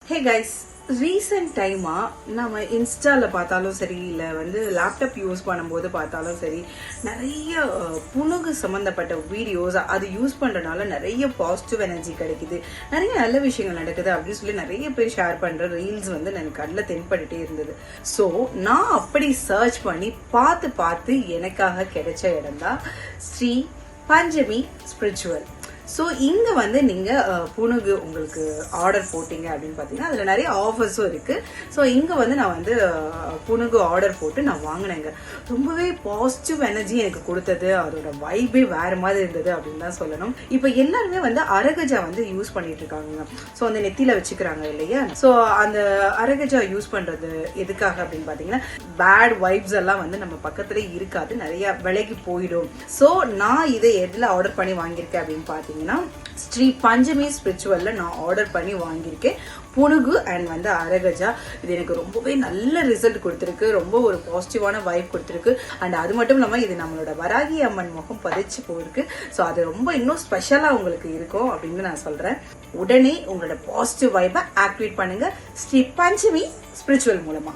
Hey guys, recent time நம்ம இன்ஸ்டால பார்த்தாலும் சரி இல்ல வந்து லேப்டாப் யூஸ் பண்ணும்போது பார்த்தாலும் சரி நிறைய புனுகு சம்பந்தப்பட்ட வீடியோஸ் அது யூஸ் பண்றனால நிறைய பாசிட்டிவ் எனர்ஜி கிடைக்குது, நிறைய நல்ல விஷயங்கள் நடக்குது அப்படின்னு சொல்லி நிறைய பேர் ஷேர் பண்ற ரீல்ஸ் வந்து எனக்கு கண்ணில் தென்பட்டுட்டே இருந்தது. ஸோ நான் அப்படி சர்ச் பண்ணி பார்த்து எனக்காக கிடைச்ச இடம் தான் ஸ்ரீ பஞ்சமி ஸ்பிரிச்சுவல். ஸோ இங்கே வந்து நீங்கள் புனுகு உங்களுக்கு ஆர்டர் போட்டிங்க அப்படின்னு பார்த்தீங்கன்னா அதில் நிறைய ஆஃபர்ஸும் இருக்குது. ஸோ இங்கே வந்து நான் வந்து புனுகு ஆர்டர் போட்டு நான் வாங்கினேங்க. ரொம்பவே பாசிட்டிவ் எனர்ஜி எனக்கு கொடுத்தது, அதோட வைபே வேறு மாதிரி இருந்தது அப்படின்னு தான் சொல்லணும். இப்போ எல்லாருமே வந்து அரகஜா வந்து யூஸ் பண்ணிட்டு இருக்காங்க. ஸோ அந்த நெத்தியில் வச்சுக்கிறாங்க இல்லையா. ஸோ அந்த அரகஜா யூஸ் பண்ணுறது எதுக்காக அப்படின்னு பார்த்தீங்கன்னா பேட் வைப்ஸ் எல்லாம் வந்து நம்ம பக்கத்துலேயே இருக்காது, நிறைய விலைக்கு போயிடும். ஸோ நான் இதை எதில் ஆர்டர் பண்ணி வாங்கியிருக்கேன் அப்படின்னு பார்த்தீங்கன்னா ஸ்ரீ பஞ்சமி ஸ்பிரிச்சுவல்ல நான் ஆர்டர் பண்ணி வாங்கியிருக்கேன் புனுகு அண்ட் வந்து அரகஜா. இது எனக்கு ரொம்பவே நல்ல ரிசல்ட் கொடுத்துருக்கு, ரொம்ப ஒரு பாசிட்டிவான வைப் கொடுத்துருக்கு. அண்ட் அது மட்டும் இல்லாமல் இது நம்மளோட வராகி அம்மன் முகம் பதிச்சு போயிருக்கு. ஸோ அது ரொம்ப இன்னும் ஸ்பெஷலாக உங்களுக்கு இருக்கும் அப்படின்னு நான் சொல்றேன். உடனே உங்களோட பாசிட்டிவ் வைப்பை ஆக்டிவேட் பண்ணுங்க ஸ்ரீ பஞ்சமி ஸ்பிரிச்சுவல் மூலமா.